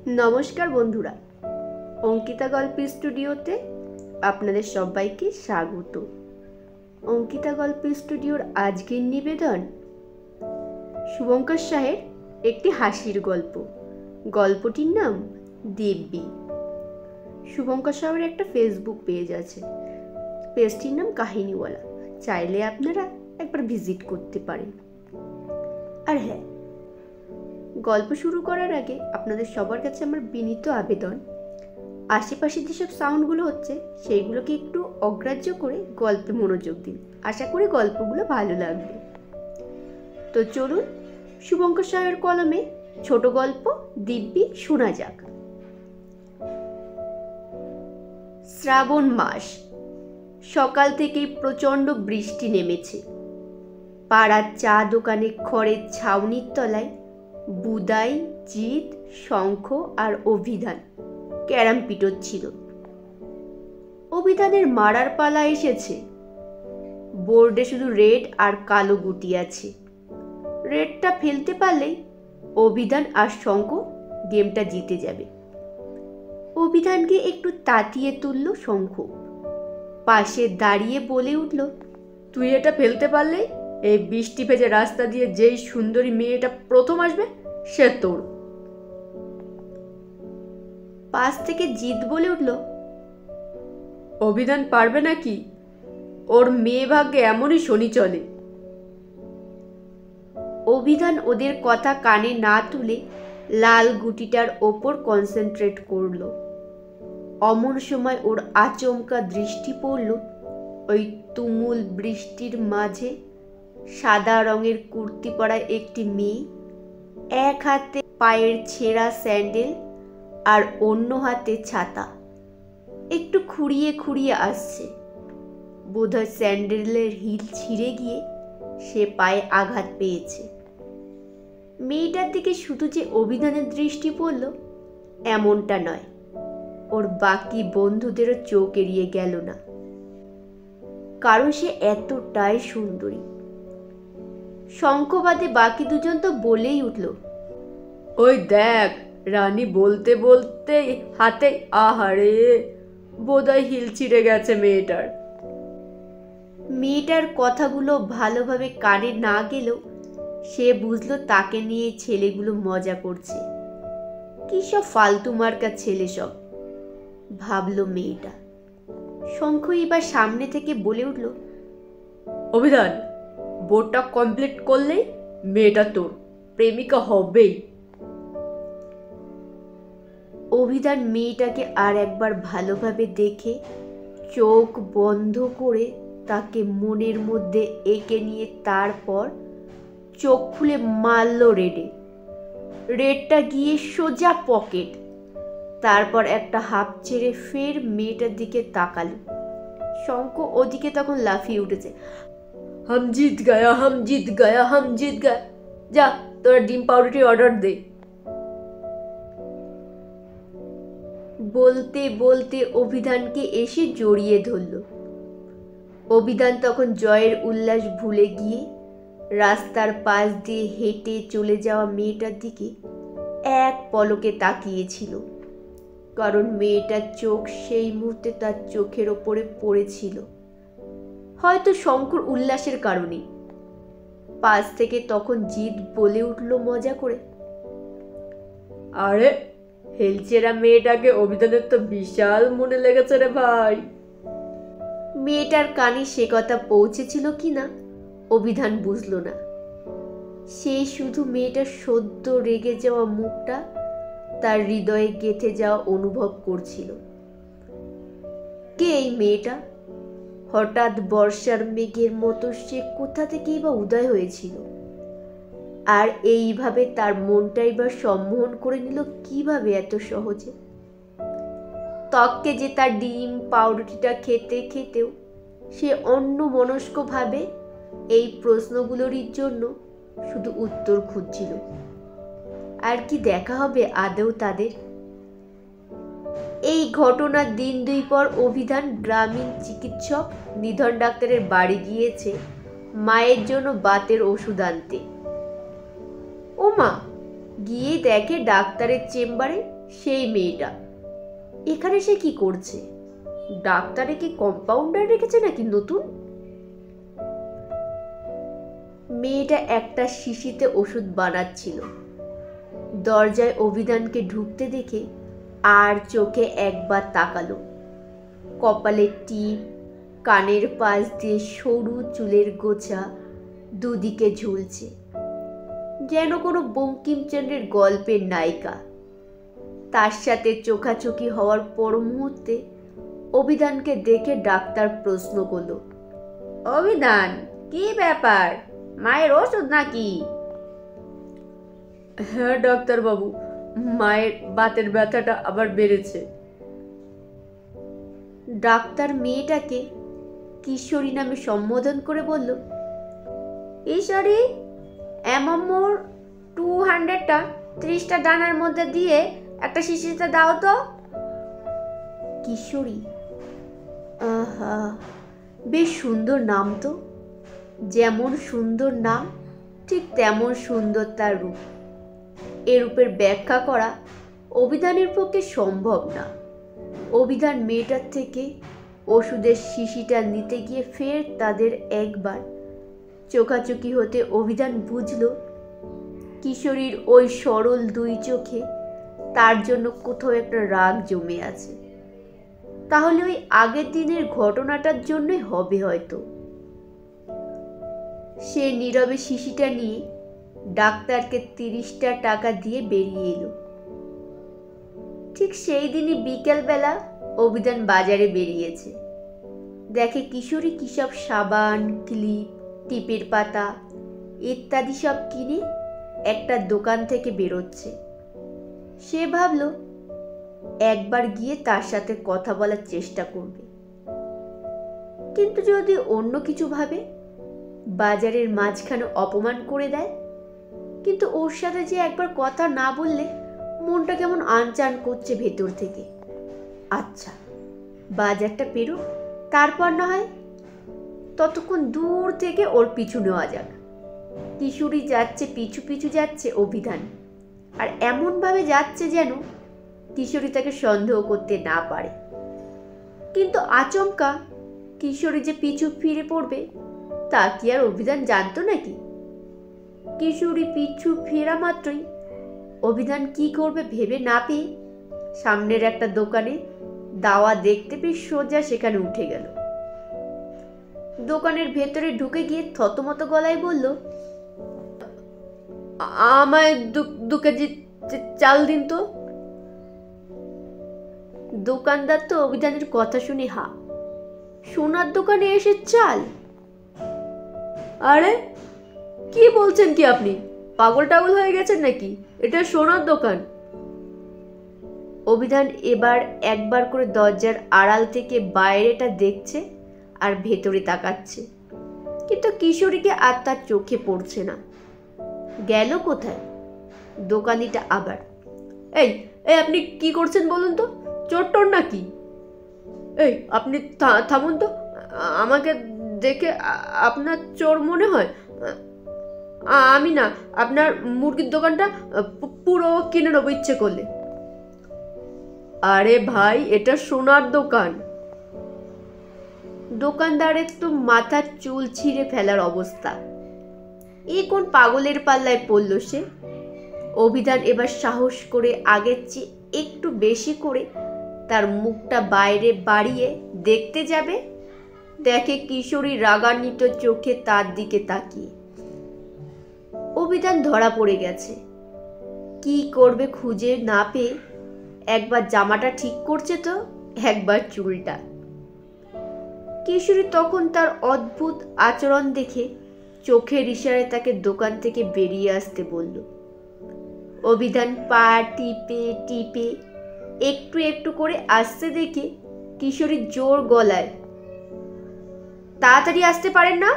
নমস্কার বন্ধুরা, অঙ্কিতা গল্প স্টুডিওতে আপনাদের সবাইকে স্বাগত। অঙ্কিতা গল্প স্টুডিওর আজকের নিবেদন শুভঙ্কর শাহের একটি হাসির গল্প। গল্পটির নাম দিব্যি। শুভঙ্কর শাহের একটা ফেসবুক পেজ আছে, পেজটির নাম কাহিনীওয়ালা। চাইলে আপনারা একবার ভিজিট করতে পারেন। আর হ্যাঁ, গল্প শুরু করার আগে আপনাদের সবার কাছে আমার বিনীত আবেদন, আশেপাশে যেসব সাউন্ডগুলো হচ্ছে সেইগুলোকে একটু অগ্রাহ্য করে গল্পে মনোযোগ দিন। আশা করি গল্পগুলো ভালো লাগবে। তো চলুন শুভঙ্কর শাহের কলমে ছোট গল্প দিব্যি শোনা যাক। শ্রাবণ মাস, সকাল থেকেই প্রচণ্ড বৃষ্টি নেমেছে। পাড়ার চা দোকানে খড়ের ছাউনির তলায় বুদাই, জিৎ, শঙ্খ আর অভিধান ক্যারাম পিটোচ্ছিল। অভিধানের মারার পালা এসেছে। বোর্ডে শুধু রেড আর কালো গুটি আছে। রেডটা ফেলতে পারলেই অভিধান আর শঙ্খ গেমটা জিতে যাবে। অভিধানকে একটু তাতিয়ে তুলল শঙ্খ। পাশে দাঁড়িয়ে বলে উঠল, তুই এটা ফেলতে পারলে এই বৃষ্টি ভেজে রাস্তা দিয়ে যেই সুন্দরী মেয়েটা প্রথম আসবে সে তোর। পাশ থেকে জিৎ বলে উঠল, অভিধান পারবে নাকি? ওর মেয়ে ভাগ্যে এমনই শনি চলে। অভিধান ওদের কথা কানে না তুলে লাল গুটিটার ওপর কনসেন্ট্রেট করল। অমন সময় ওর আচমকা দৃষ্টি পড়ল ওই তুমুল বৃষ্টির মাঝে সাদা রঙের কুর্তি পরা একটি মেয়ে, এক হাতে পায়ের ছেঁড়া স্যান্ডেল আর অন্য হাতে ছাতা, একটু খুঁড়িয়ে খুঁড়িয়ে আসছে। বোধহয় স্যান্ডেলের হিল ছিঁড়ে গিয়ে সে পায়ে আঘাত পেয়েছে। মেয়েটার দিকে শুধু যে অভিধানের দৃষ্টি পড়ল এমনটা নয়, ওর বাকি বন্ধুদেরও চোখ এড়িয়ে গেল না, কারণ সে এতটাই সুন্দরী। শঙ্খবাদে বাকি দুজন তো বলেই উঠল, ওই দেখ রানী, বলতে বলতে হাতে, আহারে বোধহয় হিল ছিঁড়ে গেছে মেয়েটার। মেয়েটার কথাগুলো ভালোভাবে কানে না গেলেও সে বুঝলো তাকে নিয়ে ছেলেগুলো মজা করছে। কি সব ফালতু মার্কা ছেলে সব, ভাবলো মেয়েটা। শঙ্খ এবার সামনে থেকে বলে উঠল, অভিধান, বোর্ডটা কমপ্লিট করলেই মেয়েটা তোর প্রেমিকা হবেই। অভিধান মেয়েটাকে আর একবার ভালোভাবে দেখে চোখ বন্ধ করে তাকে মনের মধ্যে এঁকে নিয়ে তারপর চোখ খুলে মারল রেডে। রেডটা গিয়ে সোজা পকেট। তারপর একটা হাঁপ ছেড়ে ফের মেয়েটার দিকে তাকালো। শঙ্খ ওদিকে তখন লাফিয়ে উঠেছে, হাম জিত গায়া, হাম জিত গায়া, হাম জিত গায়া। যা, তোরা ডিম পাউরুটি অর্ডার দে। বলতে বলতে অভিধানকে এসে জড়িয়ে ধরল। অভিধান তখন জয়ের উল্লাস ভুলে গিয়ে রাস্তার পাশ দিয়ে হেঁটে চলে যাওয়া মেয়েটার দিকে এক পলকে তাকিয়েছিল, কারণ মেয়েটার চোখ সেই মুহূর্তে তার চোখের ওপরে পড়েছিল, হয়তো শঙ্কর উল্লাসের কারণে। পাশ থেকে তখন জিৎ বলে উঠল মজা করে, আরে হেলচেরা মেয়েটাকে অভিধানের তো বিশাল মনে লেগেছে রে ভাই। মেয়েটার কানে সে কথা পৌঁছেছিল কিনা অভিধান বুঝল না। সে শুধু মেয়েটার সদ্য রেগে যাওয়া মুখটা তার হৃদয়ে গেঁথে যাওয়া অনুভব করছিল। কে এই মেয়েটা? হঠাৎ বর্ষার মেঘের মতো সে কোথা থেকেই বা উদয় হয়েছিল, আর এইভাবে তার মনটাই বা সম্মোহন করে নিল কিভাবে এত সহজে? ত্বককে যে তার ডিম পাউরুটিটা খেতে খেতেও সে অন্যমনস্কভাবে এই প্রশ্নগুলোরই জন্য শুধু উত্তর খুঁজছিল। আর কি দেখা হবে আদৌ তাদের? এই ঘটনার দিন দুই পর অভিধান গ্রামীণ চিকিৎসক নিধন ডাক্তারের বাড়ি গিয়েছে মায়ের জন্য বাতের ওষুধ আনতে। ও মা, গিয়ে দেখে ডাক্তারের চেম্বারে সেই মেয়েটা এখানে সে কি করছে? ডাক্তারে কি কম্পাউন্ডার রেখেছে নাকি নতুন? মেয়েটা একটা শিশিতে ওষুধ বানাচ্ছিল। দরজায় অভিধানকে ঢুকতে দেখে আর চোখে একবার তাকালো। কপালের টিপ, কানের পাশ দিয়ে সরু চুলের গোছা দুদিকে ঝুলছে, যেন কোনো বঙ্কিমচন্দ্রের গল্পের নায়িকা। তার সাথে চোখাচোখি হওয়ার পর মুহূর্তে অভিধানকে দেখে ডাক্তার প্রশ্ন করল, অভিধান, কি ব্যাপার? মায়ের ওষুধ নাকি? হ্যাঁ ডাক্তারবাবু, মায়ের বাতের ব্যথাটা আবার বেড়েছে। ডাক্তার মেয়েটাকে কিশোরী নামে সম্বোধন করে বলল, ঈশ্বরী, এমমোর 200টা 30টা দানার মধ্যে দিয়ে একটা শিশিতে দাও তো। কিশোরী, আহা, বেশ সুন্দর নাম তো। যেমন সুন্দর নাম, ঠিক তেমন সুন্দর তার রূপ। এ রূপের ব্যাখ্যা করা অভিধানের পক্ষে সম্ভব না। অভিধান মেয়েটার থেকে ওষুধের শিশিটা নিতে গিয়ে ফের তাদের একবার চোখাচোখি হতে অভিধান বুঝল কিশোরীর ওই সরল দুই চোখে তার জন্য কোথাও একটা রাগ জমে আছে। তাহলে ওই আগের দিনের ঘটনাটার জন্যই হবে হয়তো। সে নীরবে শিশিটা নিয়ে ডাক্তারকে 30টা টাকা দিয়ে বেরিয়ে এলো। ঠিক সেই দিনই বিকেলবেলা অভিধান বাজারে বেরিয়েছে। দেখে কিশোরী কি সব সাবান, ক্লিপ, টিপের পাতা ইত্যাদি সব কিনে একটা দোকান থেকে বেরোচ্ছে। সে ভাবল একবার গিয়ে তার সাথে কথা বলার চেষ্টা করবে, কিন্তু যদি অন্য কিছু ভাবে, বাজারের মাঝখানে অপমান করে দেয়। কিন্তু ওর সাথে যে একবার কথা না বললে মনটা কেমন আনচান করছে ভেতর থেকে। আচ্ছা, বাজারটা পেরো, তারপর না হয়। ততক্ষণ দূর থেকে ওর পিছু নেওয়া যাক। কিশোরী যাচ্ছে, পিছু পিছু যাচ্ছে অভিধান, আর এমনভাবে যাচ্ছে যেন কিশোরী তাকে সন্দেহ করতে না পারে। কিন্তু আচমকা কিশোরী যে পিছু ফিরে পড়বে তা কি আর অভিধান জানতো নাকি? কিশোরী পিছু ফেরা মাত্রই অভিধান কি করবে ভেবে না পেয়ে সামনের একটা দোকানে দাওয়া দেখতে পেয়ে সোজা সেখানে উঠে গেল। দোকানের ভেতরে ঢুকে গিয়ে থতমত গলায় বলল, আমায় 2 কেজি চাল দিন তো। দোকানদার তো অভিধানের কথা শুনে হা। সোনার দোকানে এসে চাল? আরে কি বলছেন কি আপনি? পাগল টাগল হয়ে গেছেন নাকি? এটা সোনার দোকান। অভিধান এবার একবার করে দরজার আড়াল থেকে বাইরেটা দেখছে আর ভেতরে তাকাচ্ছে, কিন্তু কিশোরীকে আর তার চোখে পড়ছে না। গেল কোথায়? দোকানিটা আবার, এই এই আপনি কি করছেন বলুন তো? চোর নাকি? এই আপনি থামুন তো। আমাকে দেখে আপনার চোর মনে হয়? আমি না, আপনার মুরগির দোকানটা পুরো কিনে নেবো ইচ্ছে করলে। আরে ভাই, এটা সোনার দোকান। দোকানদারের তো মাথার চুল ছিঁড়ে ফেলার অবস্থা। এ কোন পাগলের পাল্লায় পড়ল সে? অভিধান এবার সাহস করে আগের চেয়ে একটু বেশি করে তার মুখটা বাইরে বাড়িয়ে দেখতে যাবে, দেখে কিশোরী রাগান্বিত চোখে তার দিকে তাকিয়ে। অভিধান ধরা পড়ে গেছে। কি করবে খুঁজে না পেয়ে একবার জামাটা ঠিক করছে তো একবার চুলটা। কিশোরী তখন তার অদ্ভুত আচরণ দেখে চোখের ইশারায় তাকে দোকান থেকে বেরিয়ে আসতে বলল। অভিধান পা টিপে টিপে একটু একটু করে আসতে দেখে কিশোরী জোর গলায়, তাড়াতাড়ি আসতে পারেন না?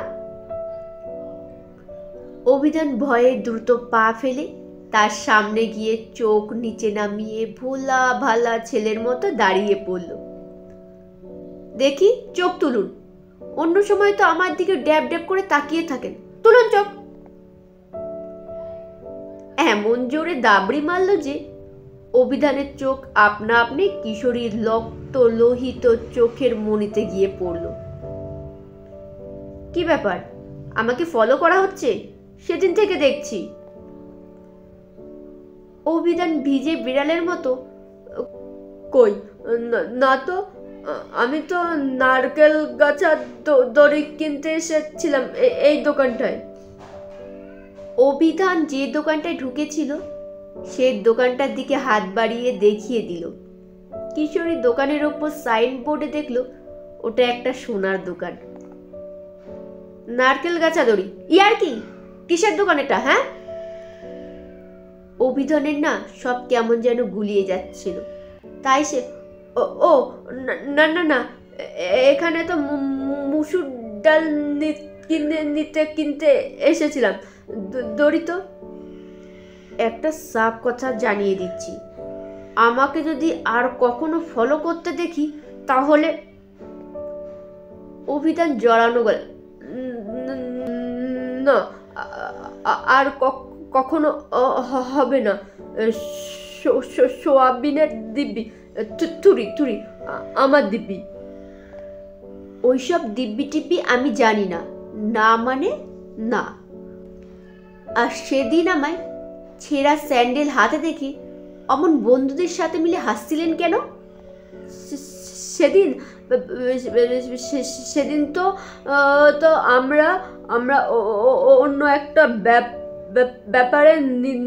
অভিধান ভয়ে দ্রুত পা ফেলে তার সামনে গিয়ে চোখ নিচে নামিয়ে ভোলা ভালা ছেলের মতো দাঁড়িয়ে পড়ল। দেখি, চোখ তুলুন। অন্য সময় তো আমার দিকে ড্যাব ড্যাব করে তাকিয়ে থাকেন, তুলুন চোখ। এমন জোরে দাবড়ি মারল যে অভিধানের চোখ আপনা আপনি কিশোরীর রক্ত লোহিত চোখের মনিতে গিয়ে পড়ল। কি ব্যাপার, আমাকে ফলো করা হচ্ছে? সেদিন থেকে দেখছি। অভিধান ভিজে বিড়ালের মতো, কই না তো, আমি তো নারকেল গাছার দড়ি কিনতে এসেছিলাম এই দোকানটায়। অভিধান যে দোকানটায় ঢুকেছিল সে দোকানটার দিকে হাত বাড়িয়ে দেখিয়ে দিল। কিশোরী দোকানের ওপর সাইনবোর্ডে দেখলো ওটা একটা সোনার দোকান। নারকেল গাছা দড়ি, ইয়ার কি, কিসের দোকান এটা? হ্যাঁ, অভিধানের না সব কেমন যেন গুলিয়ে যাচ্ছিল। তাই সে ও না না না, এখানে তো মুসুর ডাল কিনতে এসেছিলাম। দড়ি তো, একটা সাফ কথা জানিয়ে দিচ্ছি, আমাকে যদি আর কখনো ফলো করতে দেখি তাহলে। অভিধান জড়ানো গেল, না আর কখনো হবে না। সোয়াবিনের দিব্যি, থুরি আমার দিব্যি। ওইসব দিব্যি টিব্যি আমি জানি না, না মানে না। আর সেদিন আমায় ছেঁড়া স্যান্ডেল হাতে দেখে অমন বন্ধুদের সাথে মিলে হাসছিলেন কেন? সেদিন তো আমরা অন্য একটা ব্যাপারে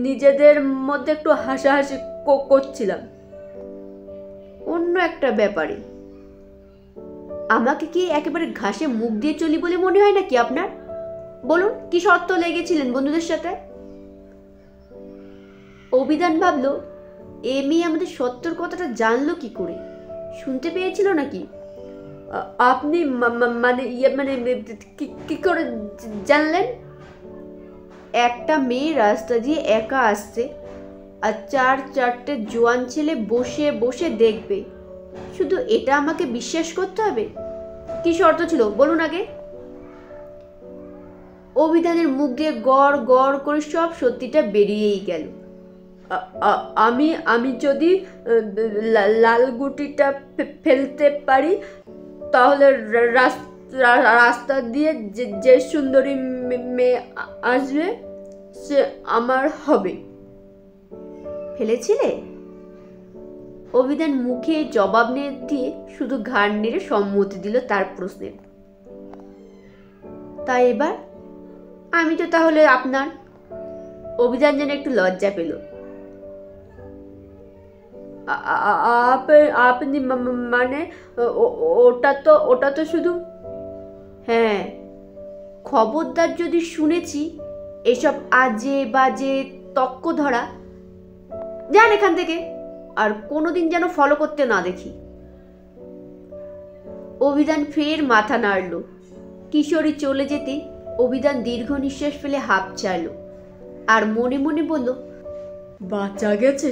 নিজেদের মধ্যে একটু হাসাহাসি করছিলাম। অন্য একটা ব্যাপারে? আমাকে কি একেবারে ঘাসে মুখ দিয়ে চলি বলে মনে হয় নাকি আপনার? বলুন, কি শর্ত লেগেছিলেন বন্ধুদের সাথে? অভিধান ভাবলো, এ মেয়ে আমাদের সত্যর কথাটা জানলো কি করে? শুনতে পেয়েছিল নাকি? আপনি মানে কি করে জানলেন? একটা মেয়ে রাস্তা দিয়ে একা আসছে আর চারটে জোয়ান ছেলে বসে বসে দেখবে, শুধু এটা আমাকে বিশ্বাস করতে হবে? কি শর্ত ছিল বলুন আগে? অভিধানের মুখ দিয়ে গড় গড় করে সব সত্যিটা বেরিয়েই গেল। আমি যদি লাল গুটিটা ফেলতে পারি তাহলে রাস্তা দিয়ে যে সুন্দরী মেয়ে আসবে সে আমার হবে। ফেলেছিলে? অভিধান মুখে জবাব দিয়ে শুধু ঘাড় নেড়ে সম্মতি দিল তার প্রশ্নের। তাই এবার আমি তো তাহলে আপনার। অভিধান যেন একটু লজ্জা পেল। আপনি মানে ওটা তো শুধু। হ্যাঁ, খবরদার যদি শুনেছি এসব আজে বাজে তক্ক ধরা, যান এখান থেকে, আর কোনোদিন যেন ফলো করতে না দেখি। অভিধান ফের মাথা নাড়ল। কিশোরী চলে যেতে অভিধান দীর্ঘ নিঃশ্বাস ফেলে হাঁপ ছাড়ল আর মনে মনে বলল, বাঁচা গেছে,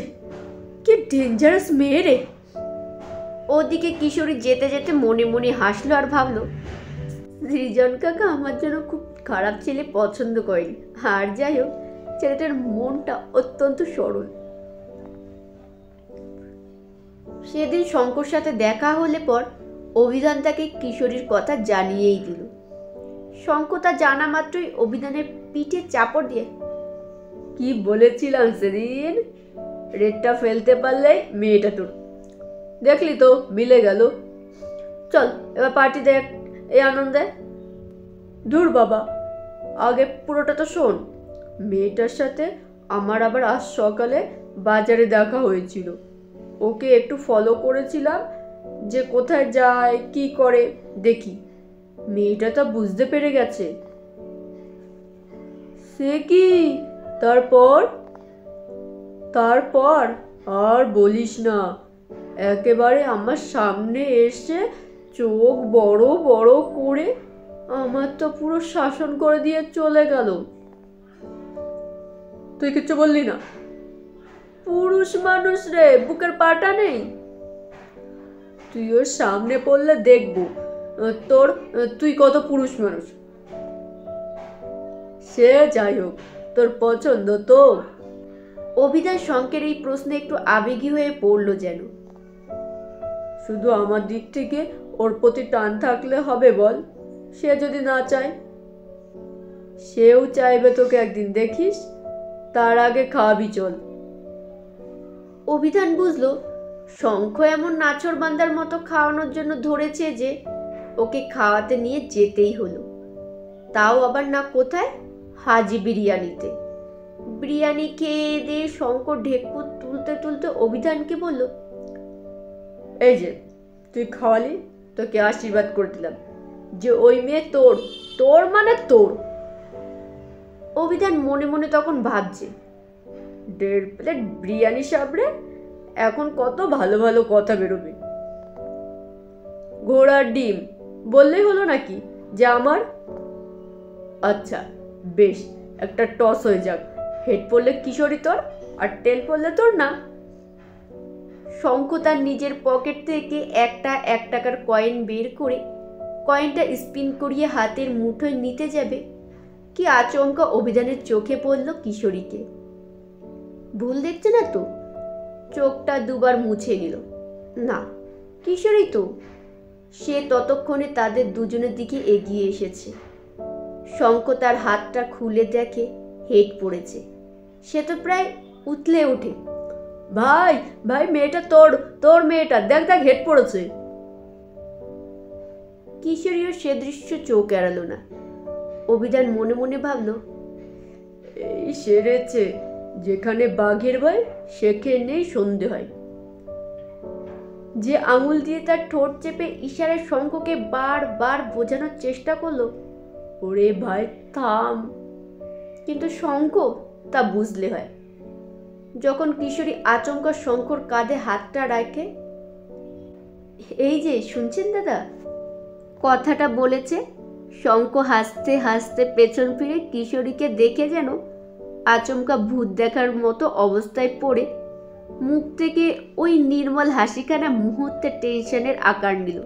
কি ডেঞ্জারাস মেয়ে রে। ওদিকে কিশোরী যেতে যেতে মনে মনে হাসলো আর ভাবলো, সৃজন কাকা আমার জন্য খুব খারাপ ছেলে পছন্দ করেন। আর যাই হোক, ছেলেটার মনটা অত্যন্ত সরল। সেদিন শঙ্কর সাথে দেখা হলে পর অভিধান তাকে কিশোরীর কথা জানিয়েই দিল। শঙ্কর তা জানা মাত্রই অভিধানের পিঠে চাপড় দিয়ে, কি বলেছিলাম সেদিন, রেটটা ফেলতে পারলে মেয়েটা তোর, দেখলি তো মিলে গেল। চল এবার পার্টি দেখ এই আনন্দে। দূর বাবা, আগে পুরোটা তো শোন। মেয়েটার সাথে আমার আবার আজ সকালে বাজারে দেখা হয়েছিল। ওকে একটু ফলো করেছিলাম যে কোথায় যায় কি করে দেখি। মেয়েটা তো বুঝতে পেরে গেছে। সে কি? তারপর আর বলিস না, একেবারে আমার সামনে এসে চোখ বড় বড় করে আমার তো পুরো শাসন করে দিয়ে চলে গেল। তুই কিচ্ছু বললি না? পুরুষ মানুষ রে, বুকের পাটা নেই? তুই ওর সামনে পড়লে দেখবো তুই কত পুরুষ মানুষ। সে যাই হোক, তোর পছন্দ তো? অভিধান শঙ্কের এই প্রশ্নে একটু আবেগী হয়ে পড়ল যেন। শুধু আমার দিক থেকে ওর প্রতি টান থাকলে হবে বল? সে যদি না চায়? সেও চাইবে তোকে একদিন, দেখিস। তার আগে খাওয়াবি চল। অভিধান বুঝলো শঙ্খ এমন নাছোড়বান্দার মতো খাওয়ানোর জন্য ধরেছে যে ওকে খাওয়াতে নিয়ে যেতেই হলো। তাও আবার না কোথায়, হাজি বিরিয়ানিতে। বিরিয়ানি খেয়ে দিয়ে শঙ্খ ঢেকুর তুলতে তুলতে অভিধানকে বলল, এই যে তুই খাওয়ালি, তোকে আশীর্বাদ করে দিলাম যে ওই মেয়ে তোর, তোর মানে তোর। অভিধান মনে মনে তখন ভাবছে, 1.5 প্লেট বিরিয়ানি সাবরে এখন কত ভালো ভালো কথা বেরোবে। ঘোড়ার ডিম বললেই হলো নাকি যে আমার? আচ্ছা বেশ, একটা টস হয়ে যাক, হেড পড়লে কিশোরী তোর আর টেল পড়লে তোর না। শঙ্খ তার নিজের পকেট থেকে একটা 1 টাকার কয়েন বের করে কয়েনটা স্পিন করিয়ে হাতের মুঠোয় নিতে যাবে কি আচমকা অভিধানের চোখে পড়ল কিশোরীকে। ভুল দেখছে না তো? চোখটা দুবার মুছে নিল। না, কিশোরী তো। সে ততক্ষণে তাদের দুজনের দিকে এগিয়ে এসেছে। শঙ্খ তার হাতটা খুলে দেখে হেড পড়েছে। সে তো প্রায় উতলে ওঠে। ভাই ভাই, মেয়েটা তোর, তোর মেয়েটা, দেখ দেখ হেড পড়েছে। কিশোরীও সে দৃশ্য চোখ এড়ালো না। অভিধান মনে মনে ভাবল, এই সেরেছে, যেখানে বাঘের ভয় সেখানেই সন্ধে হয়। যে আঙুল দিয়ে তার ঠোঁট চেপে ইশারায় শঙ্খকে বারবার বোঝানোর চেষ্টা করলো, ওরে ভাই থাম, কিন্তু শঙ্খ তা বুঝলে হয় যখন কিশোরী আচমকা শঙ্খর কাঁধে হাতটা রাখে। এই যে শুনছেন দাদা, কথাটা বলেছে। শঙ্খ হাসতে হাসতে পেছন ফিরে কিশোরীকে দেখে যেন আচমকা ভূত দেখার মতো অবস্থায় পড়ে মুখ থেকে ওই নির্মল হাসিখানা মুহূর্তে টেনশনের আকার নিল।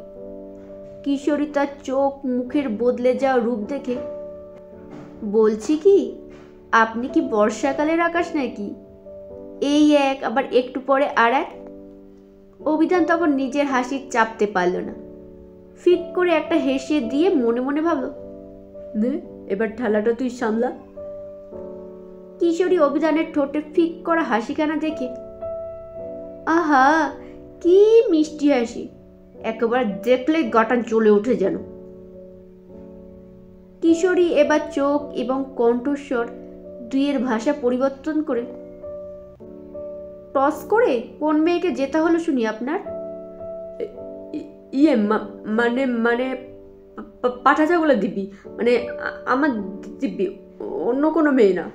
কিশোরী তার চোখ মুখের বদলে যাওয়া রূপ দেখে বলছি কি, আপনি কি বর্ষাকালের আকাশ নাকি? এই এক, আবার একটু পরে আর এক। অভিধান তখন নিজের হাসি চাপতে পারল না। ফিক করে একটা হেসে দিয়ে মনে মনে ভাবল, নে এবার ঠালাটা তুই সামলা। কিশোরী অভিধানের ঠোঁটে ফিক করা হাসিখানা দেখে আহা কি মিষ্টি হাসি, একেবারে দেখলেই গাটা জ্বলে ওঠে যেন। কিশোরী এবার চোখ এবং কণ্ঠস্বর দুইয়ের ভাষা পরিবর্তন করে, টস করে কোন মেয়েকে জেতা হলো শুনি আপনার? ইয়ে মানে মানে পাঠা ছাগলের দিব্যি, মানে আমার দিব্যি, অন্য কোনো মেয়ে না।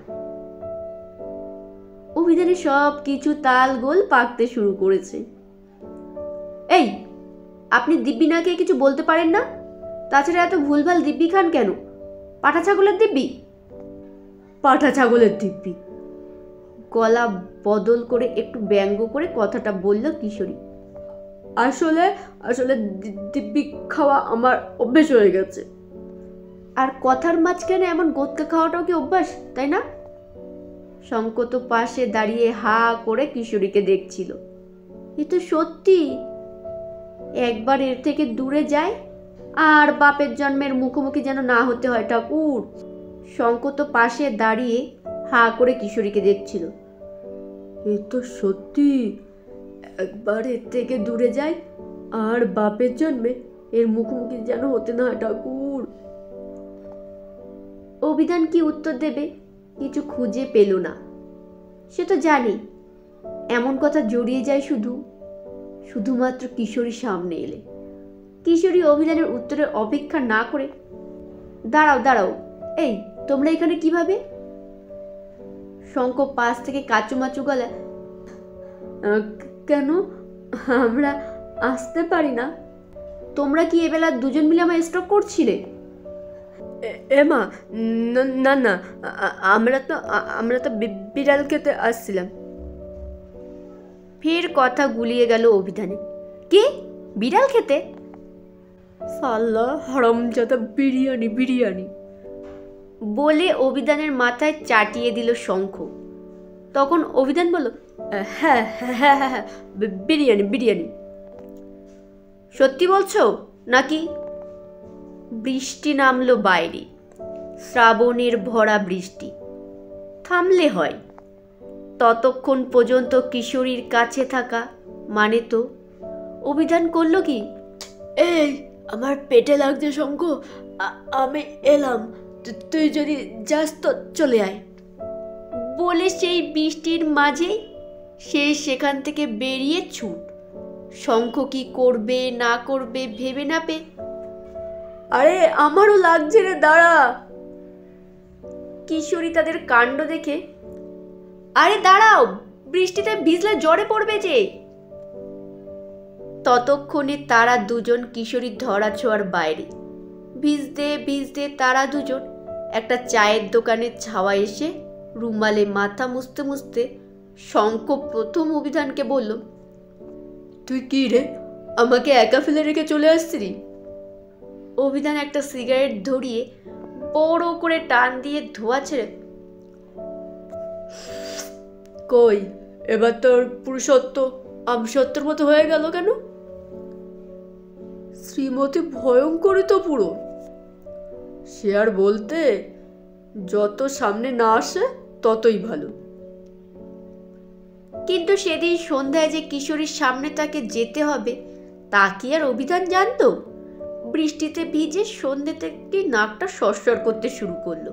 অভিধানে সব কিছু তাল গোল পাকতে শুরু করেছে। এই, আপনি দিব্যি না খেয়ে কিছু বলতে পারেন না? তাছাড়া এত ভুলভাল দিব্যি খান কেন? পাঠা ছাগলের দিব্যি? পাঠা ছাগলের দিব্যি। গলা বদল করে একটু ব্যঙ্গ করে কথাটা বলল কিশোরী। আসলে আসলে দিব্যি খাওয়া আমার অভ্যেস হয়ে গেছে। আর কথার মাঝখানে এমন গোদকে খাওয়াটাও কি অভ্যাস, তাই না? শঙ্খ তো পাশে দাঁড়িয়ে হা করে কিশোরীকে দেখছিল। এ তো সত্যি। একবার এর থেকে দূরে যায় আর বাপের জন্মের মুখোমুখি যেন না হতে হয় ঠাকুর। শঙ্খ তো পাশে দাঁড়িয়ে হা করে কিশোরীকে দেখছিল। এ তো সত্যি, একবার এর থেকে দূরে যায় আর বাপের জন্মে এর মুখোমুখি যেন হতে না হয় ঠাকুর। অভিধান কি উত্তর দেবে কিছু খুঁজে পেল না। সে তো জানে এমন কথা জড়িয়ে যায় শুধুমাত্র কিশোরীর সামনে এলে। কিশোরী অভিধানের উত্তরের অপেক্ষা না করে, দাঁড়াও দাঁড়াও, এই তোমরা এখানে কিভাবে? শঙ্খ পাশ থেকে কাচুমাচু গলা, কেন আমরা আসতে পারি না? তোমরা কি এবেলা দুজন মিলে আমায় স্টক করছিলে? এমা না না, আমরা তো বিড়াল খেতে আসছিলাম। ফের কথা গুলিয়ে গেল অভিধানে। কে বিড়াল খেতে? সাল্লা হারামজাদা, বিরিয়ানি বিরিয়ানি বলে অভিধানের মাথায় চাটিয়ে দিল শঙ্খ। তখন অভিধান বলল, হ্যাঁ হ্যাঁ হ্যাঁ হ্যাঁ হ্যাঁ, বিরিয়ানি বিরিয়ানি। সত্যি বলছো নাকি? বৃষ্টি নামলো বাইরে, শ্রাবণের ভরা বৃষ্টি। থামলে হয়, ততক্ষণ পর্যন্ত কিশোরীর কাছে থাকা মানে তো। অভিধান করলো কি, এই আমার পেটে লাগছে শঙ্খ, আমি এলাম, তুই যদি যাস তো চলে আয়। বলে সেই বৃষ্টির মাঝে সে সেখান থেকে বেরিয়ে ছুট। শঙ্খ কি করবে না করবে ভেবে না পে, আরে আমারও লাগছে রে, দাঁড়া। কিশোরী তাদের কাণ্ড দেখে, আরে দাঁড়াও, বৃষ্টিতে ভিজলে জ্বরে পড়বে যে। ততক্ষণে তারা দুজন কিশোরীর ধরা ছোঁয়ার বাইরে। ভিজতে ভিজতে তারা দুজন একটা চায়ের দোকানের ছাওয়া এসে রুমালে মাথা মুছতে মুছতে শঙ্খ প্রথম অভিধানকে বলল, তুই কি রে, আমাকে একা ফেলে রেখে চলে আসছিলি? অভিধান একটা সিগারেট ধরিয়ে বড় করে টান দিয়ে ধোঁয়া ছেড়ে, কই এবার তোর পুরুষত্ব আমসত্বর মতো হয়ে গেল কেন? শ্রীমতী ভয়ঙ্করই তো পুরো। সে আর বলতে, যত সামনে না আসে ততই ভালো। কিন্তু সেদিন সন্ধ্যায় যে কিশোরীর সামনে তাকে যেতে হবে তা কি আর অভিধান জানতো? বৃষ্টিতে ভিজে সন্ধ্যে থেকে নাকটা সরসর করতে শুরু করলো।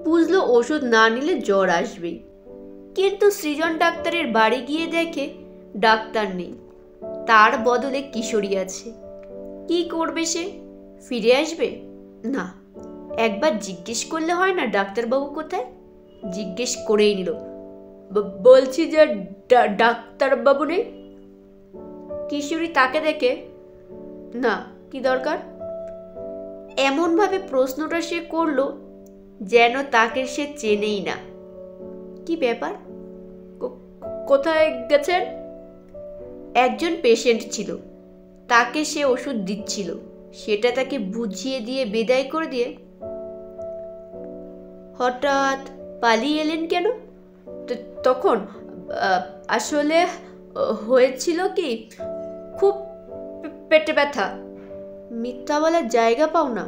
বুঝলো ওষুধ না নিলে জ্বর আসবেই। কিন্তু সৃজন ডাক্তারের বাড়ি গিয়ে দেখে ডাক্তার নেই, তার বদলে কিশোরী আছে। কি করবে সে? ফিরে আসবে না? একবার জিজ্ঞেস করলে হয় না ডাক্তারবাবু কোথায়? জিজ্ঞেস করেই নিল, বলছি যে ডাক্তারবাবু নেই। কিশোরী তাকে দেখে, না, কি দরকার? এমনভাবে প্রশ্নটা সে করলো যেন তাকে সে চেনেই না। কি ব্যাপার? কোথায় গেছেন? একজন পেশেন্ট ছিল, তাকে সে ওষুধ দিচ্ছিল, সেটা তাকে বুঝিয়ে দিয়ে বিদায় করে দিয়ে, হঠাৎ পালিয়ে এলেন কেন? তখন আসলে হয়েছিল কি, খুব পেটে ব্যথা। মিথ্যা বলার জায়গা পাও না।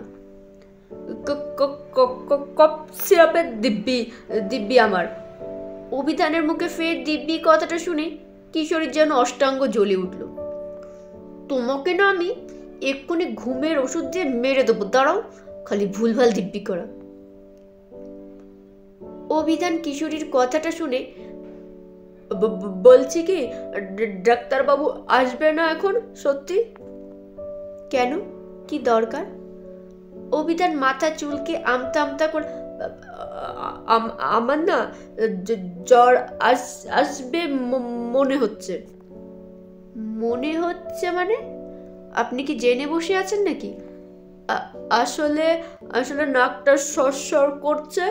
কফ সিরাপের দিব্যি দিব্যি আমার। অভিধানের মুখে ফের দিব্যি কথাটা শুনে কিশোরীর যেন অষ্টাঙ্গ জ্বলে উঠল। তোমাকে না আমি এক্ষুনি ঘুমের ওষুধ দিয়ে মেরে দেবো, দাঁড়াও, খালি ভুলভাল দিব্যি করা। অভিধান কিশোরীর কথাটা শুনে বলছি কি, ডাক্তারবাবু আসবে না এখন? সত্যি? কেন, কি দরকার? অভিধান মাথা চুলকে আমতা আমতা করে, আমার না জ্বর আসবে মনে হচ্ছে। মনে হচ্ছে মানে? আপনি কি জেনে বসে আছেন নাকি? আসলে আসলে নাকটা সরসর করছে,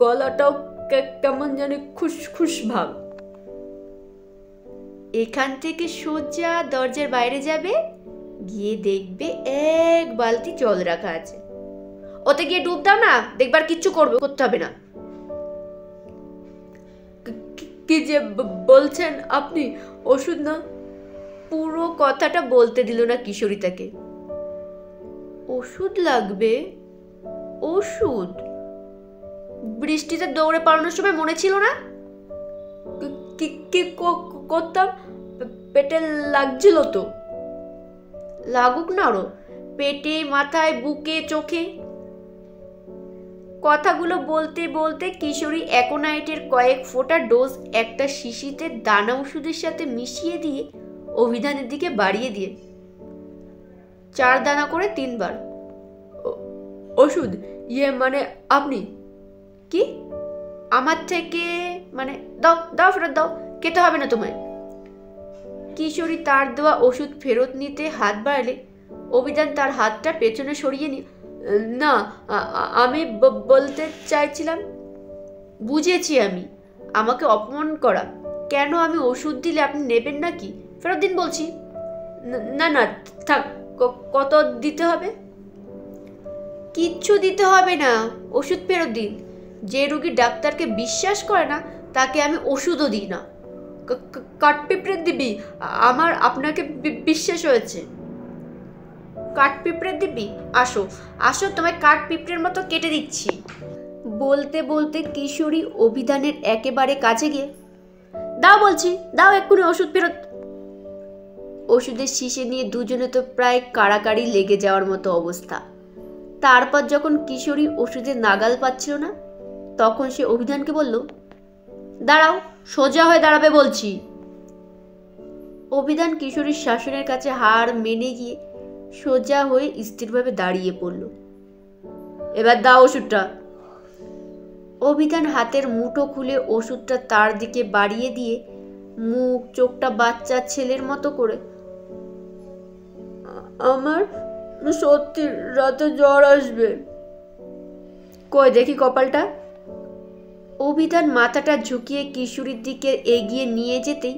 গলাটাও কেমন জানি খুসখুস ভাব। এখান থেকে সোজা দরজার বাইরে যাবে, গিয়ে দেখবে এক বালতি জল রাখা আছে, ওতে গিয়ে ডুব দাও না, দেখবার কিচ্ছু করতে হবে না। কি যে বলছেন আপনি? ওষুধ না? পুরো কথাটা বলতে দিল না কিশোরী তাকে। ওষুধ লাগবে? ওষুধ? বৃষ্টিতে দৌড়ে পালানোর সময় মনে ছিল না? কি করতাম? পেটে লাগছিল তো। লাগুক না আরো, পেটে, মাথায়, বুকে, চোখে। কথাগুলো বলতে বলতে কিশোরী অ্যাকোনাইটের কয়েক ফোঁটা ডোজ একটা শিশিতে দানা ওষুধের সাথে মিশিয়ে দিয়ে অভিধানের দিকে বাড়িয়ে দিয়ে, 4 দানা করে 3 বার। ওষুধ? ইয়ে মানে আপনি? কি? আমার থেকে মানে? দাও দাও, ফেরত দাও, খেতে হবে না তোমায়। কিশোরী তার দেওয়া ওষুধ ফেরত নিতে হাত বাড়ালে অভিধান তার হাতটা পেছনে সরিয়ে নিয়ে, না, আমি বলতে চাইছিলাম। বুঝেছি আমি, আমাকে অপমান করা। কেন, আমি ওষুধ দিলে আপনি নেবেন নাকি? ফেরত দিন বলছি। না না থাক, কত দিতে হবে? কিচ্ছু দিতে হবে না, ওষুধ ফেরত দিন। যে রুগী ডাক্তারকে বিশ্বাস করে না তাকে আমি ওষুধও দিই না। কাঠপিঁপড়ে দিবি? আমার আপনাকে বিশ্বাস হয়েছে। কাঠপিঁপড়ে দিবি? আসো আসো, তোমায় কাঠপিঁপড়ের মতো কেটে দিচ্ছি। বলতে বলতে কিশোরী অভিধানের একেবারে কাছে গিয়ে, দাও বলছি, দাও এক্ষুনি ওষুধ ফেরত। ওষুধের শিশে নিয়ে দুজনে তো প্রায় কাড়াকাড়ি লেগে যাওয়ার মতো অবস্থা। তারপর যখন কিশোরী ওষুধের নাগাল পাচ্ছিল না, তখন সে অভিধানকে বলল, দাঁড়াও, সোজা হয়ে দাঁড়াবে বলছি। অভিধান কিশোরীর শাসনের কাছে হার মেনে গিয়ে সোজা হয়ে স্থিরভাবে দাঁড়িয়ে পড়ল। এবার দাও ওষুধটা। অভিধান হাতের মুঠো খুলে ওষুধটা তার দিকে বাড়িয়ে দিয়ে মুখ চোখটা বাচ্চা ছেলের মতো করে, আমার সত্যি রাতে জ্বর আসবে। কই দেখি কপালটা। অভিধান মাথাটা ঝুঁকিয়ে কিশোরীর দিকে এগিয়ে নিয়ে যেতেই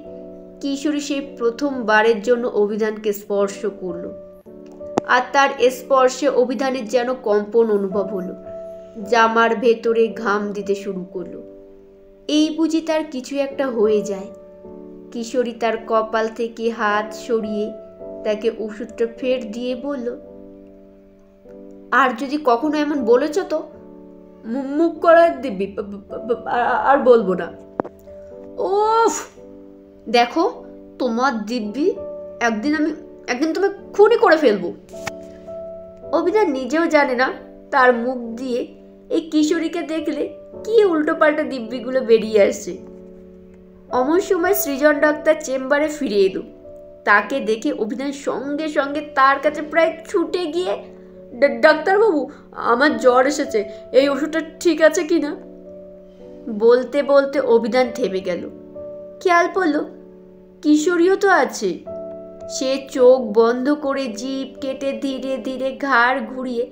কিশোরী সেই প্রথমবারের জন্য অভিধানকে স্পর্শ করল। আর তার স্পর্শে অভিধানের যেন কম্পন অনুভব হলো, জামার ভেতরে ঘাম দিতে শুরু করলো। এই বুঝি তার কিছু একটা হয়ে যায়। কিশোরী তার কপাল থেকে হাত সরিয়ে তাকে ওষুধটা ফের দিয়ে বলল, আর যদি কখনো এমন বলেছ তো মুখ করার দিবি, আর বলবো না। ওফ, দেখো তোমার দিব্যি, একদিন তুমি খুনই করে ফেলবো। অভিধান নিজেও জানে না তার মুখ দিয়ে এই কিশোরীকে দেখলে কি উল্টোপাল্টা দিব্যিগুলো বেরিয়ে আসছে। অমন সময় সৃজন ডাক্তার চেম্বারে ফিরে এলো। তাকে দেখে অভিধান সঙ্গে সঙ্গে তার কাছে প্রায় ছুটে গিয়ে, ডাক্তারবাবু, আমার জ্বর এসেছে, এই ওষুধটা ঠিক আছে কি না? বলতে বলতে অভিধান থেমে গেল। খেয়াল পড়ল কিশোরীও তো আছে। সে চোখ বন্ধ করে জিভ কেটে ধীরে ধীরে ঘাড় ঘুরিয়ে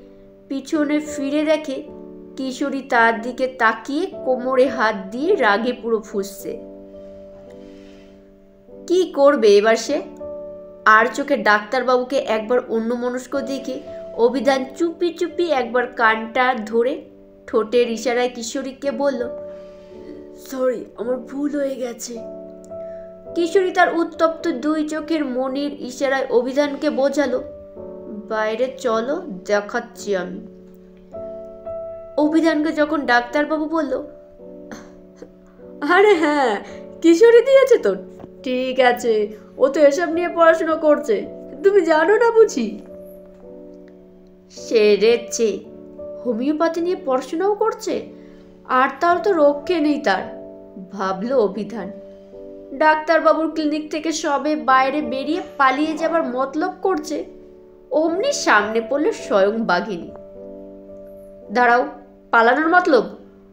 পিছনে ফিরে দেখে কিশোরী তার দিকে তাকিয়ে কোমরে হাত দিয়ে রাগে পুরো ফুঁসছে। কি করবে এবার সে? আর চোখে ডাক্তারবাবুকে একবার অন্যমনস্ক দেখে অভিধান চুপি চুপি একবার কানটা ধরে ঠোঁটের ইশারায় কিশোরীকে বলল, সরি, আমার ভুল হয়ে গেছে। কিশোরী তার উত্তপ্ত দুই চোখের মনির ইশারায় অভিধানকে বোঝালো, বাইরে চলো, দেখাচ্ছি আমি। অভিধানকে যখন ডাক্তারবাবু বলল, আরে হ্যাঁ, কিশোরী দিয়েছে তো, ঠিক আছে, ও তো এসব নিয়ে পড়াশোনা করছে, তুমি জানো না বুঝি? সেরেছে, হোমিওপ্যাথি নিয়ে পড়াশোনাও করছে, আর তার তো রক্ষে নেই তার, ভাবলো অভিধান। ডাক্তারবাবুর ক্লিনিক থেকে সবে বাইরে বেরিয়ে পালিয়ে যাবার মতলব করছে, অমনি সামনে পড়লো স্বয়ং বাঘিনী। দাঁড়াও, পালানোর মতলব?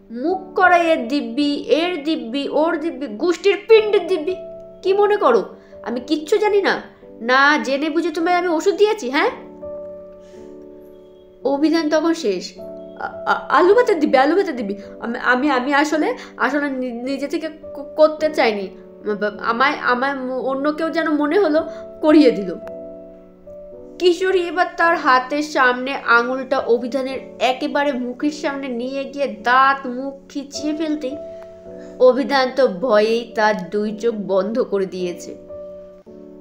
মুখ করা এর দিব্যি, এর দিব্যি, ওর দিব্যি, গোষ্ঠীর পিণ্ডের দিব্যি। কি মনে করো আমি কিচ্ছু জানি না? না জেনে বুঝে তোমায় আমি ওষুধ দিয়েছি? হ্যাঁ? অভিধান তখন শেষ। আলু ভাতে দিবি, আলু ভাতে দিবি? আমি আমি আসলে আসলে নিজে থেকে করতে চাইনি, আমায় অন্য কেউ যেন মনে হলো করিয়ে দিল। কিশোরী এবার তার হাতের সামনে আঙুলটা অভিধানের একেবারে মুখের সামনে নিয়ে গিয়ে দাঁত মুখ খিচিয়ে ফেলতেই অভিধান তো ভয়েই তার দুই চোখ বন্ধ করে দিয়েছে।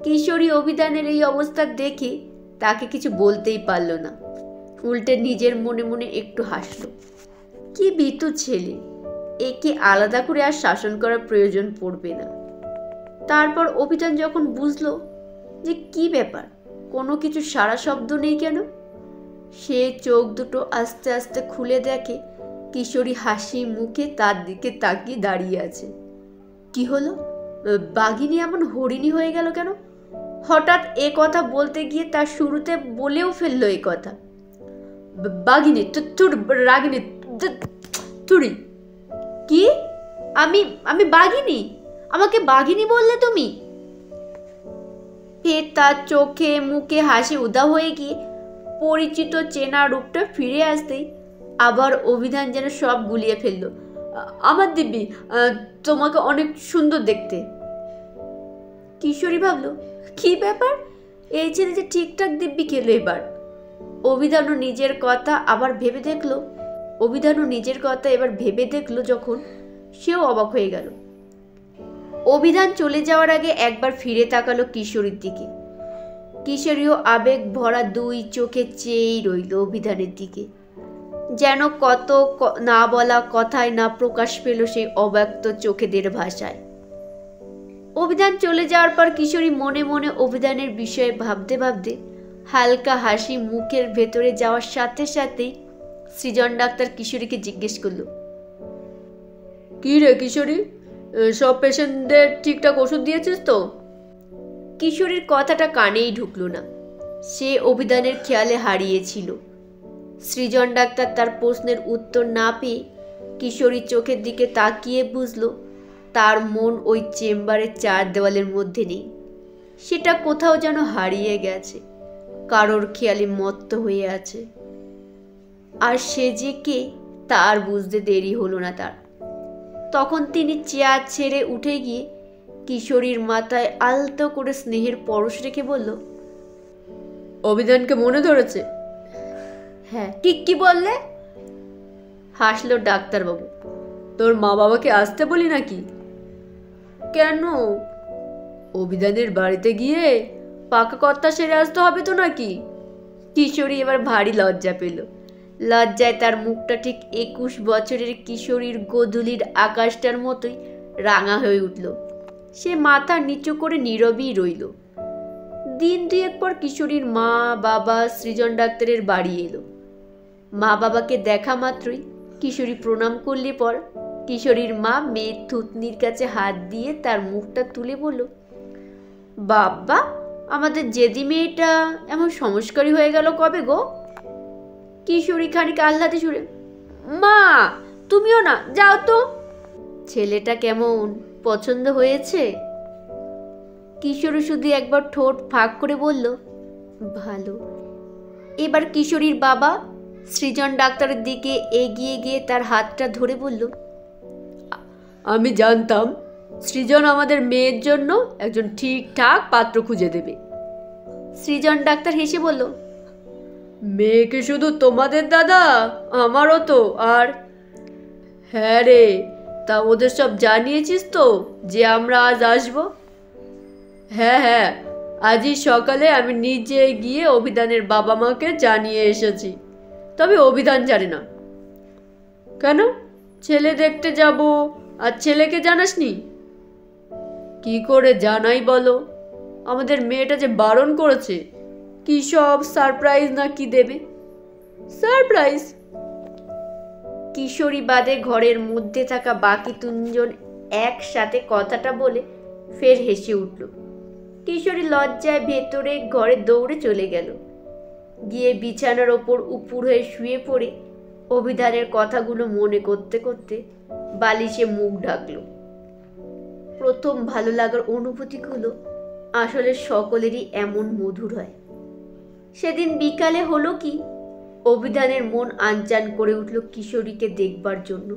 কিশোরী অভিধানের এই অবস্থা দেখে তাকে কিছু বলতেই পারল না, উল্টে নিজের মনে মনে একটু হাসল। কি ভীতু ছেলে, একে আলাদা করে আর শাসন করার প্রয়োজন পড়বে না। তারপর অভিধান যখন বুঝলো যে কি ব্যাপার, কোনো কিছু সারা শব্দ নেই কেন, সে চোখ দুটো আস্তে আস্তে খুলে দেখে কিশোরী হাসি মুখে তার দিকে তাকিয়ে দাঁড়িয়ে আছে। কি হলো, বাঘিনী এমন হরিণী হয়ে গেল কেন? হঠাৎ এ কথা বলতে গিয়ে তার শুরুতে বলেও ফেললো এ কথা। বাঘিনী, রাগিনী, তুড়ি। কি? আমি বাঘিনী? আমাকে বাঘিনী বললে তুমি? ফের তার চোখে মুখে হাসি উধাও হয়ে গিয়ে পরিচিত চেনা রূপটা ফিরে আসতেই আবার অভিধান যেন সব গুলিয়ে ফেলল। আমার দিব্যি, তোমাকে অনেক সুন্দর দেখতে। কিশোরী ভাবলো, কি ব্যাপার, এই ছেলে যে ঠিকঠাক দিব্যি খেলো এবার। অভিধানও নিজের কথা এবার ভেবে দেখলো যখন, সেও অবাক হয়ে গেল। অভিধান চলে যাওয়ার আগে একবার ফিরে তাকালো কিশোরীর দিকে। কিশোরীও আবেগ ভরা দুই চোখে চেয়েই রইল অভিধানের দিকে, যেন কত না বলা কথায় না প্রকাশ পেল সেই অব্যক্ত চোখেদের ভাষায়। অভিধান চলে যাওয়ার পর কিশোরী মনে মনে অভিধানের বিষয়ে ভাবতে ভাবতে হালকা হাসি মুখের ভেতরে যাওয়ার সাথে সাথেই সৃজন ডাক্তার কিশোরীকে জিজ্ঞেস করল, কি রে কিশোরী, সব পেশেন্টদের ঠিকঠাক ওষুধ দিয়েছিস তো? কিশোরীর কথাটা কানেই ঢুকলো না। সে অভিধানের খেয়ালে হারিয়েছিল। সৃজন ডাক্তার তার প্রশ্নের উত্তর না পেয়ে কিশোরীর চোখের দিকে তাকিয়ে বুঝল তার মন ওই চেম্বারের চার দেওয়ালের মধ্যে নেই। সেটা কোথাও যেন হারিয়ে গেছে, কারোর খেয়ালে মত্ত হয়ে আছে। আর সে যে কে তার বুঝতে দেরি হলো না তার। তখন তিনি চেয়ার ছেড়ে উঠে গিয়ে কিশোরীর মাথায় আলতো করে স্নেহের পরশ রেখে বলল, অভিধানকে মনে ধরেছে? হ্যাঁ। কি বললে? হাসলো ডাক্তারবাবু। তোর মা বাবাকে আসতে বলি নাকি? কেন? অভিধানের বাড়িতে গিয়ে পাকা কর্তা সেরে আসতে হবে তো নাকি? কিশোরী এবার ভারী লজ্জা পেল। লজ্জায় তার মুখটা ঠিক 21 বছরের কিশোরীর গোধূলির আকাশটার মতোই রাঙা হয়ে উঠল। সে মাথা নিচু করে নীরবই রইল। দিন দুয়েক পর কিশোরীর মা বাবা সৃজন ডাক্তারের বাড়ি এলো। মা বাবাকে দেখা মাত্রই কিশোরী প্রণাম করলে পর কিশোরীর মা মেয়ের থুতনির কাছে হাত দিয়ে তার মুখটা তুলে বলল, বাবা, আমাদের জেদি মেয়েটা এমন সংস্কারী হয়ে গেল কবে গো? কিশোরী খানিক আহ্লাদে সুরে, মা তুমিও না, যাও তো। ছেলেটা কেমন, পছন্দ হয়েছে? কিশোরী শুধু একবার ঠোঁট ফাঁক করে বলল, ভালো। এবার কিশোরীর বাবা সৃজন ডাক্তারের দিকে এগিয়ে গিয়ে তার হাতটা ধরে বলল, আমি জানতাম সৃজন আমাদের মেয়ের জন্য একজন ঠিকঠাক পাত্র খুঁজে দেবে। সৃজন ডাক্তার হেসে বলল, মেয়েকে শুধু তোমাদের দাদা, আমারও তো। আর হ্যাঁ রে, তা ওদের সব জানিয়েছিস তো যে আমরা আজ আসবো? হ্যাঁ, আজই সকালে আমি নিজে গিয়ে অভিধানের বাবা মাকে জানিয়ে এসেছি। তবে অভিধান জানে না। কেন? ছেলে দেখতে যাব আর ছেলেকে জানাসনি? কি করে জানাই বলো? আমাদের মেয়েটা যে বারণ করেছে। কি সব সারপ্রাইজ না কি দেবে। সারপ্রাইজ? কিশোরী বাদে ঘরের মধ্যে থাকা বাকি তিনজন একসাথে কথাটা বলে ফের হেসে উঠল। কিশোরী লজ্জায় ভেতরে ঘরে দৌড়ে চলে গেল। গিয়ে বিছানার ওপর উপুর হয়ে শুয়ে পড়ে অভিধানের কথাগুলো মনে করতে করতে বালিশে মুখ ঢাকল। প্রথম ভালো লাগার অনুভূতিগুলো আসলে সকলেরই এমন মধুর হয়। সেদিন বিকালে হলো কি, অভিধানের মন আনচান করে উঠল কিশোরীকে দেখবার জন্য।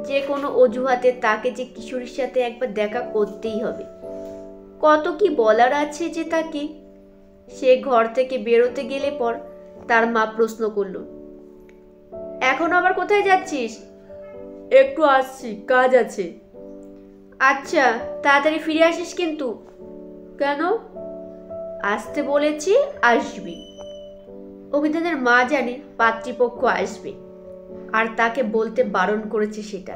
যে কোনো অজুহাতে তাকে যে কিশোরীর সাথে একবার দেখা করতেই হবে। কত কি বলার আছে যে তাকে। সে ঘর থেকে বেরোতে গেলে পর তার মা প্রশ্ন করল, এখন আবার কোথায় যাচ্ছিস? একটু আসছি, কাজ আছে। আচ্ছা, তাড়াতাড়ি ফিরে আসিস কিন্তু। কেন? আসতে বলেছি, আসবি। অভিধানের মা জানে পাত্রীপক্ষ আসবে, আর তাকে বলতে বারণ করেছে সেটা।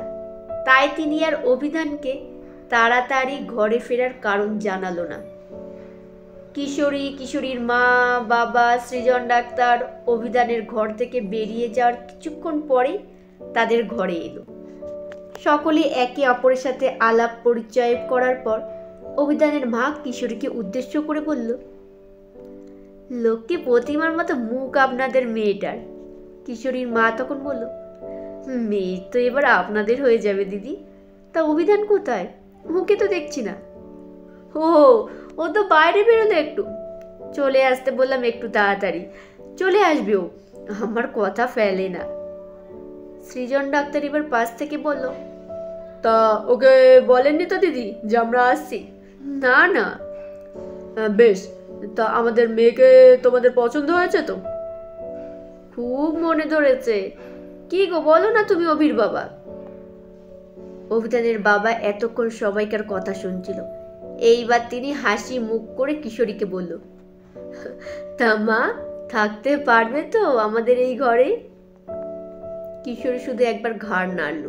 তাই তিনি আর অভিধানকে তাড়াতাড়ি ঘরে ফেরার কারণ জানালো না। কিশোরীর মা বাবা সৃজন ডাক্তার অভিধানের ঘর থেকে বেরিয়ে যাওয়ার কিছুক্ষণ পরেই তাদের ঘরে এলো। সকলে একে অপরের সাথে আলাপ পরিচয় করার পর অভিধানের মা কিশোরীকে উদ্দেশ্য করে বলল, লক্ষ্মী প্রতিমার মতো মুখ আপনাদের মেয়েটার। কিশোরীর মা তখন বলল, মেয়ে তো এবার আপনাদের হয়ে যাবে দিদি। তা অভিধান কোথায়? ওকে তো দেখছি না। ও তো বাইরে বেরোলো একটু। চলে আসতে বললাম একটু তাড়াতাড়ি। চলে আসবে ও, আমার কথা ফেলে না। সৃজন ডাক্তার এবার পাশ থেকে বলল, তা ওকে বলেননি তো দিদি যে আমরা আসছি? না। বেশ, তা আমাদের মেয়েকে তোমাদের পছন্দ হয়েছে তো? খুব মনে ধরেছে। কি গো, বলো না তুমি অভির বাবা। অভিধানের বাবা এতক্ষণ সবাইকার কথা শুনছিল। এইবার তিনি হাসি মুখ করে কিশোরীকে বলল, তা মা, থাকতে পারবে তো আমাদের এই ঘরে? কিশোরী শুধু একবার ঘাড় নাড়ল।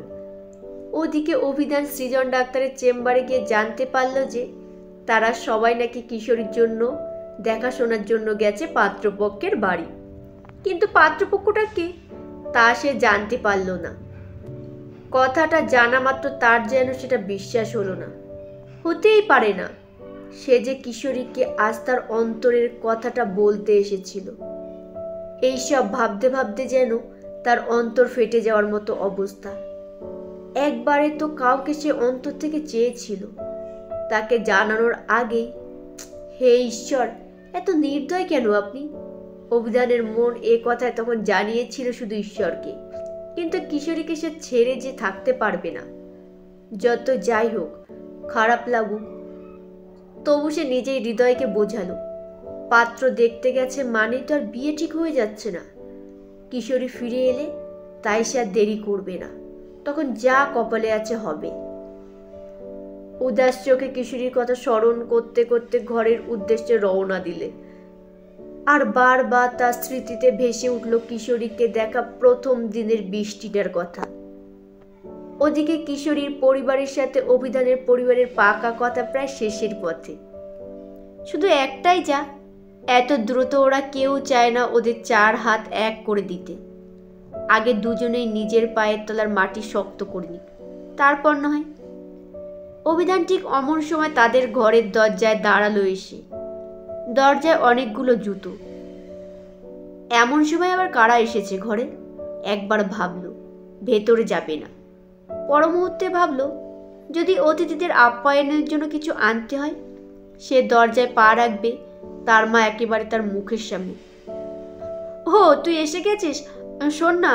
ওদিকে অভিধান সৃজন ডাক্তারের চেম্বারে গিয়ে জানতে পারল যে তারা সবাই নাকি কিশোরীর জন্য দেখাশোনার জন্য গেছে পাত্রপক্ষের বাড়ি। কিন্তু পাত্রপক্ষটা কে তা সে জানতে পারল না। কথাটা জানা মাত্র তার যেন সেটা বিশ্বাস হলো না। হতেই পারে না, সে যে কিশোরীকে আজ তার অন্তরের কথাটা বলতে এসেছিল। এইসব ভাবতে ভাবতে যেন তার অন্তর ফেটে যাওয়ার মতো অবস্থা। একবারে তো কাউকে সে অন্তর থেকে চেয়েছিল, তাকে জানানোর আগেই। হে ঈশ্বর, এত নির্দয় কেন আপনি? অভিধানের মন এ কথায় তখন জানিয়েছিল শুধু ঈশ্বরকে, কিন্তু কিশোরীকে সে ছেড়ে যে থাকতে পারবে না। যত যাই হোক, খারাপ লাগুক, তবু সে নিজেই হৃদয়কে বোঝালো, পাত্র দেখতে গেছে মানে তো আর বিয়ে ঠিক হয়ে যাচ্ছে না। কিশোরী ফিরে এলে তাই সে আর দেরি করবে না, তখন যা কপালে আছে হবে। উদাস চোখে কিশোরীর কথা স্মরণ করতে করতে ঘরের উদ্দেশ্যে রওনা দিলে। আর বারবার তার স্মৃতিতে ভেসে উঠল কিশোরীকে দেখা প্রথম দিনের বৃষ্টিটার কথা। ওদিকে কিশোরীর পরিবারের সাথে অভিধানের পরিবারের পাকা কথা প্রায় শেষের পথে। শুধু একটাই যা, এত দ্রুত ওরা কেউ চায় না ওদের চার হাত এক করে দিতে। আগে দুজনেই নিজের পায়ের তলার মাটি শক্ত করে নিক, তারপর নয়। অভিধান ঠিক অমন সময় তাদের ঘরের দরজায় দাঁড়ালো এসে। দরজায় অনেকগুলো জুতো। এমন সময় আবার কারা এসেছে ঘরে? একবার ভাবলো ভেতরে যাবে না, পর মুহূর্তে ভাবলো যদি অতিথিদের আপ্যায়নের জন্য কিছু আনতে হয়, সে দরজায় পা রাখবে, তার মা একেবারে তার মুখের সামনে। ও তুই এসে গেছিস, শোন না,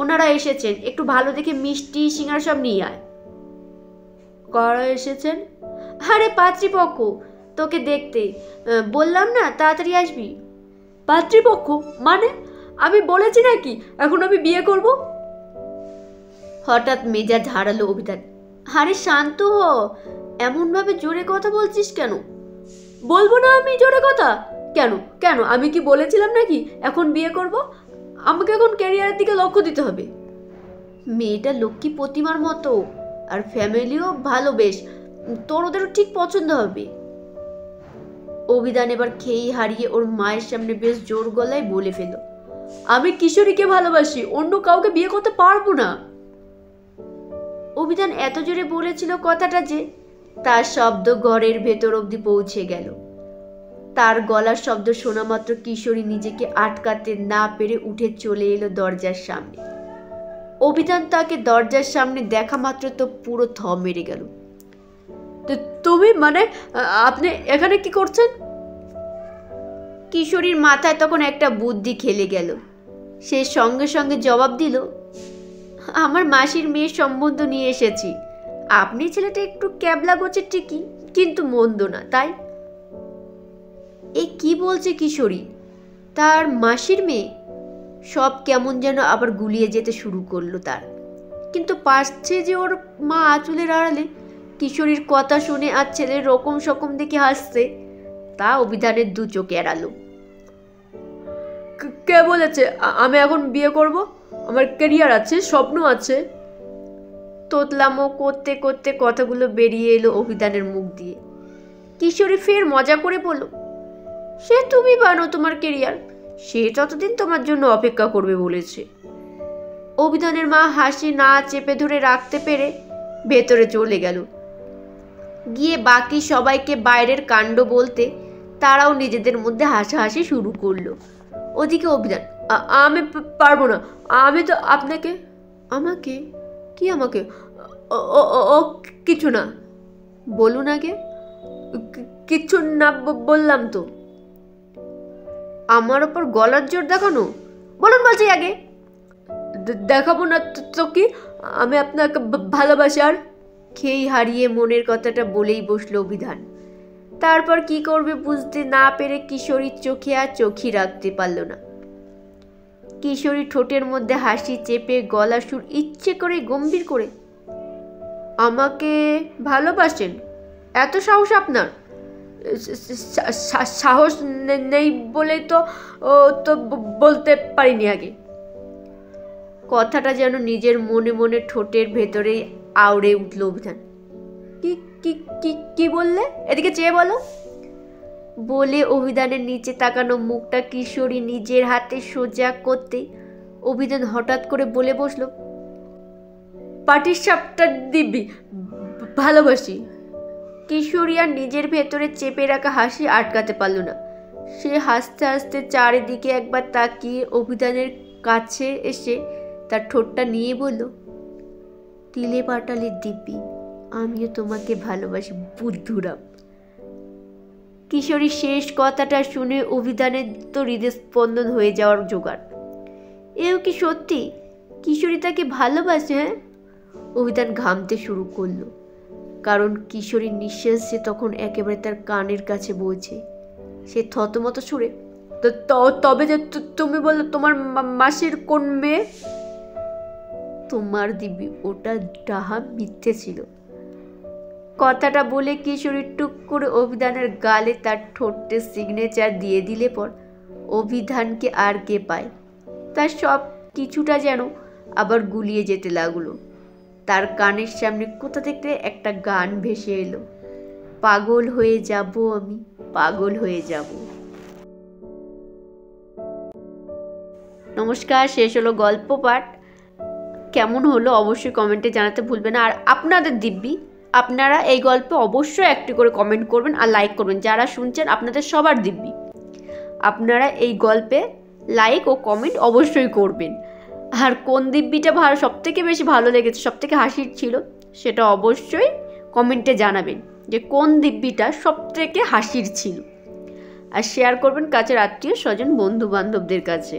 ওনারা এসেছেন, একটু ভালো দেখে মিষ্টি সিঙ্গারা সব নিয়ে আয়। কারা এসেছেন? আরে পাত্রীপক্ষ, তোকে দেখতে। বললাম না তাড়াতাড়ি আসবি। পাত্রীপক্ষ মানে? আমি বলেছি নাকি এখন আমি বিয়ে করব? হঠাৎ মেজাজ হারালো অভিধান। আরে শান্ত হ, এমনভাবে জোরে কথা বলছিস কেন? বলবো না আমি জোরে কথা? কেন কেন, আমি কি বলেছিলাম নাকি এখন বিয়ে করব? আমাকে এখন ক্যারিয়ারের দিকে লক্ষ্য দিতে হবে। মেয়েটা লক্ষ্মী প্রতিমার মতো, আর ফ্যামিলিও ভালো, বেশ, তোর ওদেরও ঠিক পছন্দ হবে। অভিধান এবার খেই হারিয়ে ওর মায়ের সামনে বেশ জোর গলায় বলে ফেল, আমি কিশোরীকে ভালোবাসি, অন্য কাউকে বিয়ে করতে পারবো না। অভিধান এত জোরে বলেছিল কথাটা যে তার শব্দ ঘরের ভেতর অবধি পৌঁছে গেল। তার গলার শব্দ শোনা মাত্র কিশোরী নিজেকে আটকাতে না পেরে উঠে চলে এলো দরজার সামনে। অভিধান তাকে দরজার সামনে দেখা মাত্র তো পুরো থ মেরে গেল। তুমি মানে আপনি এখানে কি করছেন? কিশোরীর মাথায় তখন একটা বুদ্ধি খেলে গেল। সে সঙ্গে সঙ্গে জবাব দিল, আমার মাসির মেয়ের সম্বন্ধ নিয়ে এসেছি। আপনি ছেলেটা একটু ক্যাবলা গোছের ঠিকই, কিন্তু মন্দ না, তাই। এ কি বলছে কিশোরী? তার মাসির মেয়ে? সব কেমন যেন আবার গুলিয়ে যেতে শুরু করলো তার। কিন্তু পারছে যে ওর মা আঁচলের আড়ালে কিশোরীর কথা শুনে আর ছেলের রকম সকম দেখে হাসছে, তা অভিধানের দু চোখে এড়ালো। কে বলেছে আমি এখন বিয়ে করব? আমার ক্যারিয়ার আছে, স্বপ্ন আছে। তোতলামো করতে করতে কথাগুলো বেরিয়ে এলো অভিধানের মুখ দিয়ে। কিশোরী ফের মজা করে বলল, সে তুমি বানো তোমার ক্যারিয়ার, সে ততদিন তোমার জন্য অপেক্ষা করবে বলেছে। অভিধানের মা হাসি না চেপে ধরে রাখতে পেরে ভেতরে চলে গেল। গিয়ে বাকি সবাইকে বাইরের কাণ্ড বলতে তারাও নিজেদের মধ্যে হাসাহাসি শুরু করলো। ওদিকে অভিধান, আমি পারবো না, আমি তো আপনাকে। আমাকে? কি আমাকে? ও কিছু না, বলুন আগে। কিচ্ছু না বললাম তো। আমার ওপর গলার জোর দেখানো? বলুন বলছি আগে। দেখাবো না তো কি, আমি আপনাকে ভালোবাসি। আর খেই হারিয়ে মনের কথাটা বলেই বসলো অভিধান। তারপর কি করবে বুঝতে না পেরে কিশোরীর চোখে আর চোখই রাখতে পারল না। কিশোরী ঠোঁটের মধ্যে হাসি চেপে গলা সুর ইচ্ছে করে গম্ভীর করে, আমাকে ভালোবাসেন? এত সাহস আপনার? সাহস নেই বলেই তো বলতে পারিনি আগে। কথাটা যেন নিজের মনে মনে ঠোঁটের ভেতরেই আউড়ে উঠল অভিধান। কি কি কি কি বললে? এদিকে চেয়ে বলো। বলে অভিধানের নিচে তাকানো মুখটা কিশোরী নিজের হাতে সোজা করতে অভিধান হঠাৎ করে বলে বসলো, পাটির সাপটা দিব্যি ভালোবাসি। কিশোরী আর নিজের ভেতরে চেপে রাখা হাসি আটকাতে পারল না। সে হাসতে হাসতে চারিদিকে একবার তাকিয়ে অভিধানের কাছে এসে তার ঠোঁটটা নিয়ে বলল, তিলে পাটালে দিব্যি, আমিও তোমাকে ভালোবাসি বুদ্ধুরাম। কিশোরীর শেষ কথাটা শুনে অভিধানের তো হৃদস্পন্দন হয়ে যাওয়ার জোগাড়। এও কি সত্যি কিশোরী তাকে ভালোবাসে? হ্যাঁ, অভিধান ঘামতে শুরু করলো, কারণ কিশোরীর নিঃশ্বাস সে তখন একেবারে তার কানের কাছে বলছে। সে থতমত সুরে, তবে যে তুমি বললে তোমার মাসির কোন মেয়ে? তোমার দিব্যি, ওটা ডাহা মিথ্যে ছিল। কথাটা বলে কিশোরী টুক করে অভিধানের গালে তার ঠোঁটে সিগনেচার দিয়ে দিলে পর অভিধানকে আর কে পায়? তার সব কিছুটা যেন আবার গুলিয়ে যেতে লাগলো। তার কানের সামনে কোথা থেকে একটা গান ভেসে এলো, পাগল হয়ে যাব আমি, পাগল হয়ে যাব। নমস্কার, শেষ হলো গল্প পাঠ। কেমন হলো অবশ্যই কমেন্টে জানাতে ভুলবেন না। আর আপনাদের দিব্যি, আপনারা এই গল্পে অবশ্যই একটি করে কমেন্ট করবেন আর লাইক করবেন। যারা শুনছেন আপনাদের সবার দিব্যি, আপনারা এই গল্পে লাইক ও কমেন্ট অবশ্যই করবেন। আর কোন দিব্যিটা সবথেকে বেশি ভালো লেগেছে, সবথেকে হাসির ছিল, সেটা অবশ্যই কমেন্টে জানাবেন যে কোন দিব্যিটা সবথেকে হাসির ছিল। আর শেয়ার করবেন কাছের আত্মীয় স্বজন বন্ধু বান্ধবদের কাছে।